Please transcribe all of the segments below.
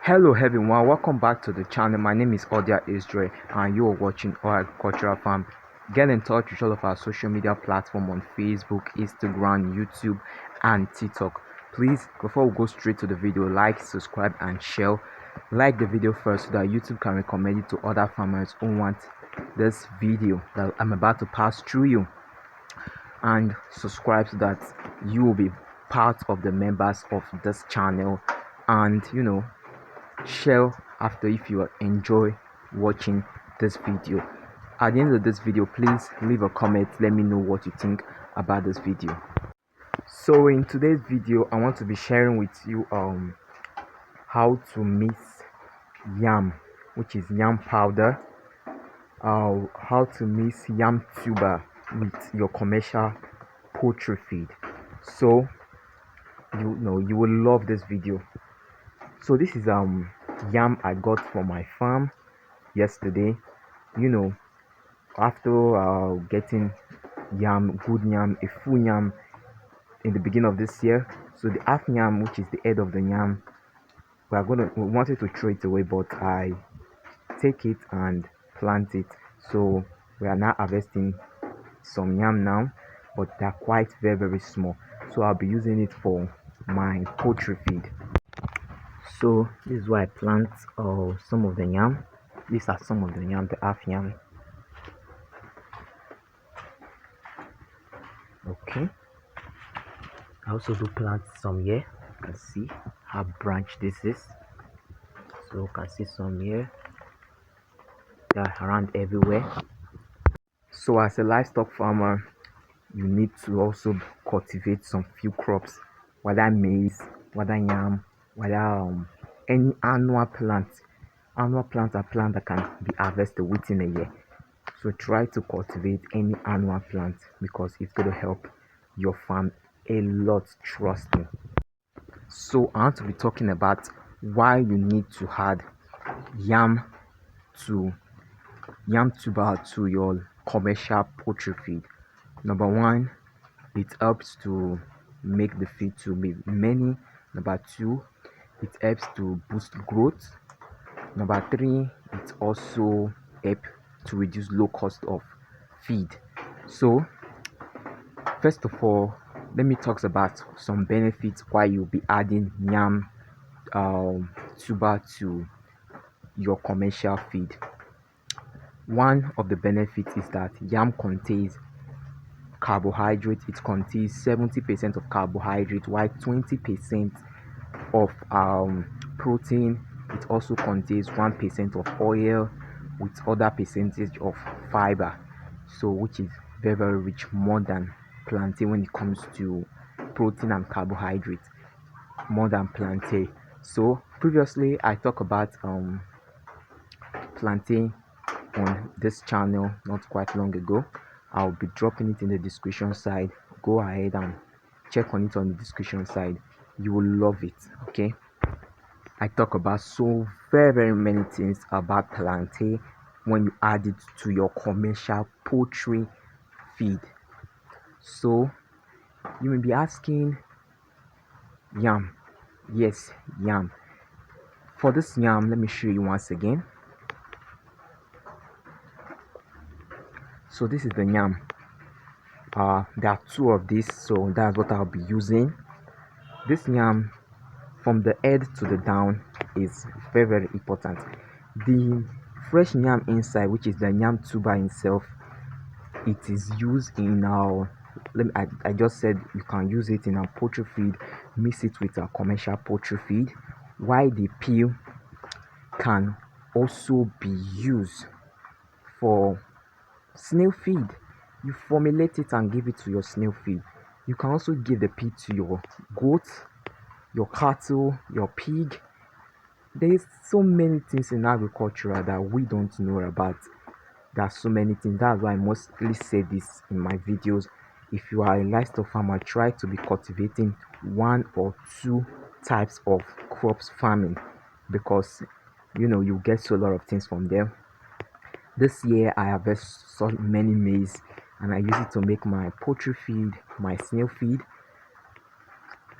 Hello everyone, welcome back to the channel. My name is Odia Israel and you are watching our agricultural farm. Get in touch with all of our social media platforms on Facebook, Instagram, YouTube and TikTok. Please, before we go straight to the video, like, subscribe and share. Like the video first so that YouTube can recommend it to other farmers who want this video that I'm about to pass through you, and subscribe so that you will be part of the members of this channel, and share after if you enjoy watching this video. At the end of this video, please leave a comment, let me know what you think about this video. So in today's video, I want to be sharing with you how to mix yam, which is yam powder, how to mix yam tuber with your commercial poultry feed. So you will love this video. So this is yam I got from my farm yesterday. After getting good yam, a full yam in the beginning of this year. So the half yam, which is the head of the yam, we wanted to throw it away, but I take it and plant it. So we are now harvesting some yam now, but they're quite very small. So I'll be using it for my poultry feed. So this is why I plant some of the yam. These are some of the yam, the half yam. Okay, I also do plant some here. You can see how branch this is. So you can see some here, they are around everywhere. So as a livestock farmer, you need to also cultivate some few crops, whether maize, whether yam, whether any annual plant. Annual plants are plants that can be harvested within a year. So try to cultivate any annual plant because it's going to help your farm a lot, trust me. So I want to be talking about why you need to add yam tuber to your commercial poultry feed. Number one, it helps to make the feed to be many. Number two, it helps to boost growth. Number three, it also helps to reduce low cost of feed. So first of all, let me talk about some benefits why you'll be adding yam tuber to your commercial feed. One of the benefits is that yam contains carbohydrate. It contains 70% of carbohydrate, while 20% of protein. It also contains 1% of oil with other percentage of fiber, so which is very rich, more than plantain when it comes to protein and carbohydrate, more than plantain. So previously I talked about plantain on this channel not quite long ago. I'll be dropping it in the description side. Go ahead and check on it on the description side, you will love it. Okay, I talk about so very many things about plantain when you add it to your commercial poultry feed. So you may be asking, yam, yes, yam. For this yam, let me show you once again. So this is the yam. There are two of these, so that's what I'll be using. This yam, from the head to the down, is very important. The fresh yam inside, which is the yam tuber itself, it is used in our I just said you can use it in our poultry feed, mix it with our commercial poultry feed, while the peel can also be used for snail feed. You formulate it and give it to your snail feed. You can also give the peel to your goat, your cattle, your pig. There is so many things in agriculture that we don't know about. There are so many things. That's why I mostly say this in my videos. If you are a livestock farmer, try to be cultivating one or two types of crops farming, because you get so a lot of things from them. This year I harvest so many maize and I use it to make my poultry feed, my snail feed.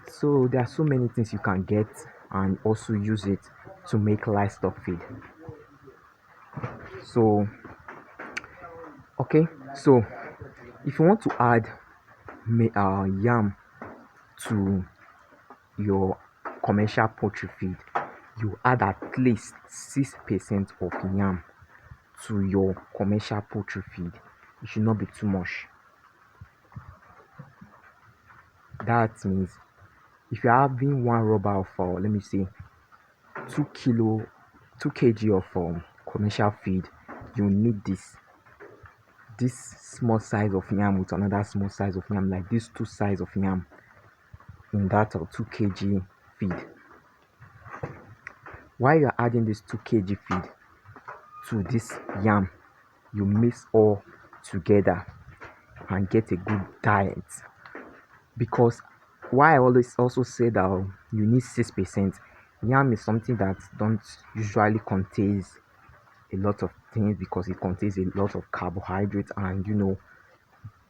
So there are so many things you can get and also use it to make livestock feed. So okay, so if you want to add yam to your commercial poultry feed, you add at least 6% of yam to your commercial poultry feed. It should not be too much. That means if you're having one rubber of let me say 2 kilo 2 kg of commercial feed, you need this small size of yam with another small size of yam, like these two size of yam in that 2 kg feed. While you're adding this 2 kg feed to this yam, you mix all together and get a good diet. Because why I always also say that you need 6%, yam is something that don't usually contains a lot of things, because it contains a lot of carbohydrates, and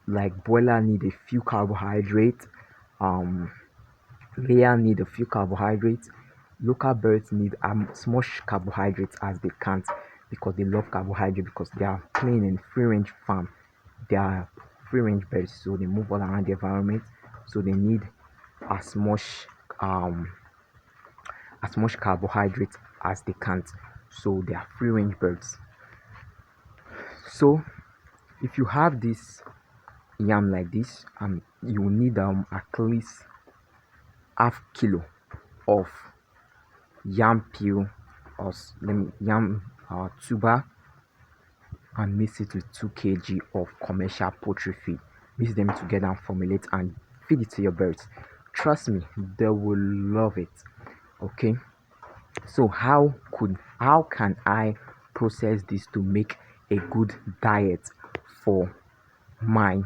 like broiler need a few carbohydrates, um layer need a few carbohydrates, local birds need as much carbohydrates as they can, because they love carbohydrate, because they are playing in free range farm. They are free range birds, so they move all around the environment, so they need as much um carbohydrates as they can. So they are free range birds. So if you have this yam like this, you need at least half kilo of yam peel, or yam tuber, and mix it with 2 kg of commercial poultry feed. Mix them together and formulate and feed it to your birds. Trust me, they will love it. Okay, so how can I process this to make a good diet for my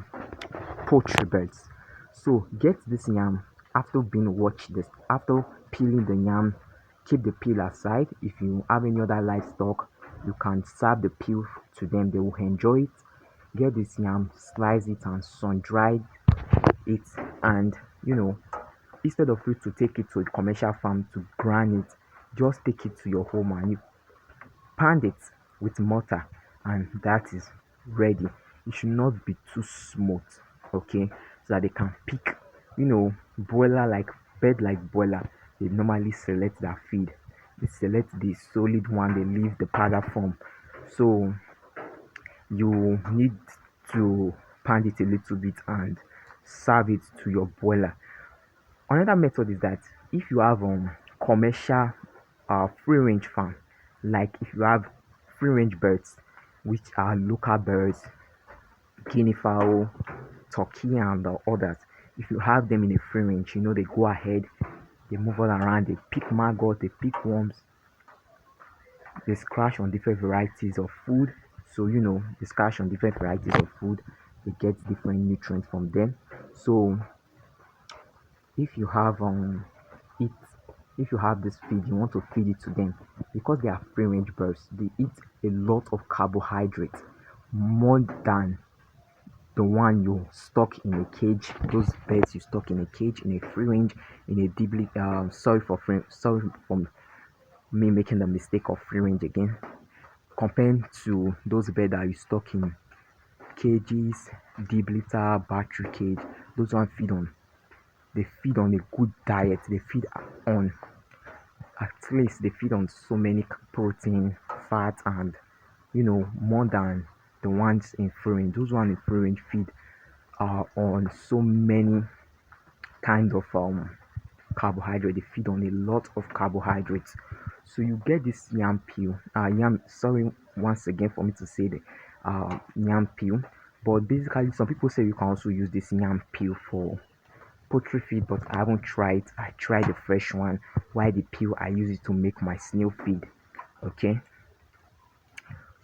poultry birds? So get this yam. After peeling the yam, keep the peel aside. If you have any other livestock, you can serve the peel to them, they will enjoy it. Get this yam, slice it and sun dry it, and instead of you to take it to a commercial farm to grind it, just take it to your home and you pound it with mortar, and that is ready. It should not be too smooth, okay, so that they can pick. Broiler, like bird like broiler, they normally select their feed. They select the solid one, they leave the powder form. So you need to pound it a little bit and serve it to your broiler. Another method is that if you have commercial free range farm, like if you have free range birds, which are local birds, guinea fowl, turkey, and the others. If you have them in a free range, they go ahead, they move all around, they pick maggot, they pick worms, they scratch on different varieties of food. So they scratch on different varieties of food, they get different nutrients from them. So if you have it if you have this feed, you want to feed it to them, because they are free range birds, they eat a lot of carbohydrates, more than the one you stock in a cage. Those birds you stock in a cage, in a free range, in a deeply sorry for me making the mistake of free range again, compared to those birds that you stock in cages, deep litter, battery cage. Those ones feed on a good diet. They feed on at least, they feed on so many protein, fat, and more than the ones in free range. Those ones in free range feed on so many kind of carbohydrate. They feed on a lot of carbohydrates. So you get this yam peel, yam, sorry once again for me to say the yam peel, but basically some people say you can also use this yam peel for poultry feed, but I haven't tried. I tried the fresh one, while the peel I use it to make my snail feed. Okay,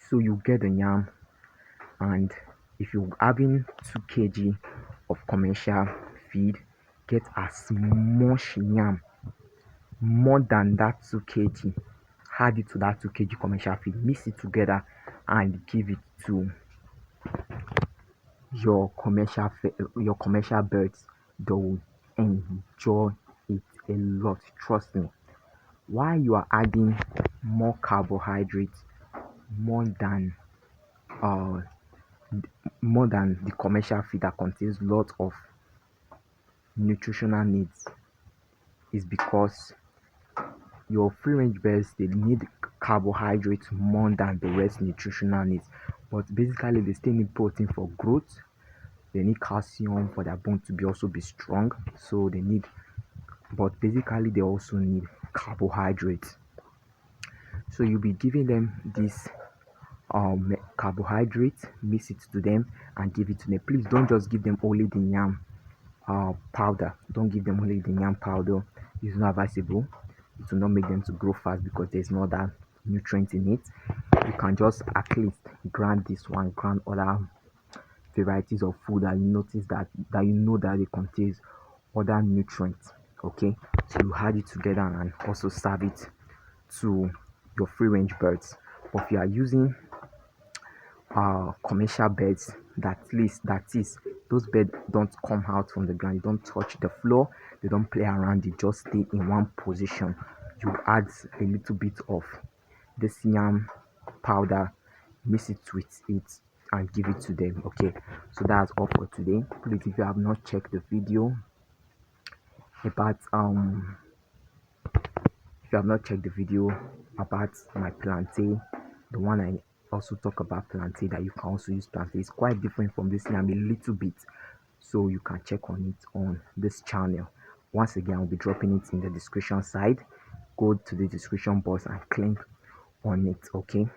so you get the yam, and if you're having 2 kg of commercial feed, get as much yam, more than that 2 kg. Add it to that 2 kg commercial feed, mix it together, and give it to your commercial birds. They will enjoy it a lot, trust me. Why you are adding more carbohydrates more than uh more than the commercial feed that contains lots of nutritional needs is because your free range birds, they need carbohydrates more than the rest nutritional needs, but basically they still need protein for growth. They need calcium for their bone to be also be strong, so they need, but basically they also need carbohydrates. So you'll be giving them this carbohydrates, mix it to them and give it to them. Please don't just give them only the yam powder. Don't give them only the yam powder. It's not advisable. It will not make them to grow fast because there's no other nutrient in it. You can just at least grind this one, grind other varieties of food that you notice that you know that it contains other nutrients. Okay, so you add it together and also serve it to your free range birds. But if you are using commercial beds, that is those beds don't come out from the ground, they don't touch the floor, they don't play around, they just stay in one position. You add a little bit of this yam powder, mix it with it and give it to them. Okay, so that's all for today. Please, if you have not checked the video about if you have not checked the video about my plantain, the one I also talk about plantain, that you can also use plantain, it's quite different from this yam a little bit, so you can check on it on this channel. Once again, I'll be dropping it in the description side. Go to the description box and click on it. Okay,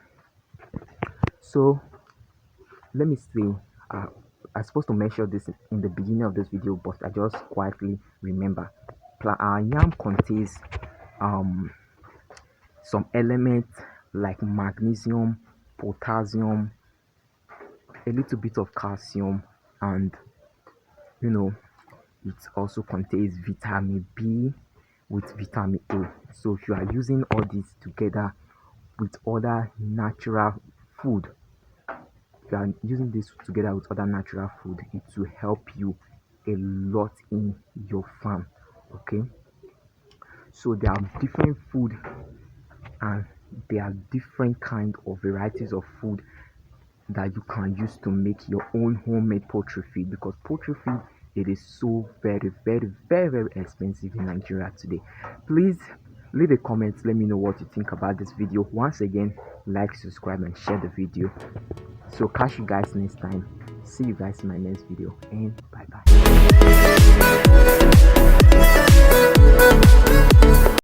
so let me see, I'm supposed to mention this in the beginning of this video, but I just quietly remember. Yam contains um some elements like magnesium, potassium, a little bit of calcium, and you know, it also contains vitamin B with vitamin A. So if you are using all these together with other natural food, if you are using this together with other natural food, it will help you a lot in your farm. Okay, so there are different food and there are different kind of varieties of food that you can use to make your own homemade poultry feed, because poultry feed, it is so very expensive in Nigeria today. Please leave a comment, let me know what you think about this video. Once again, like, subscribe and share the video. So catch you guys next time. See you guys in my next video, and bye bye.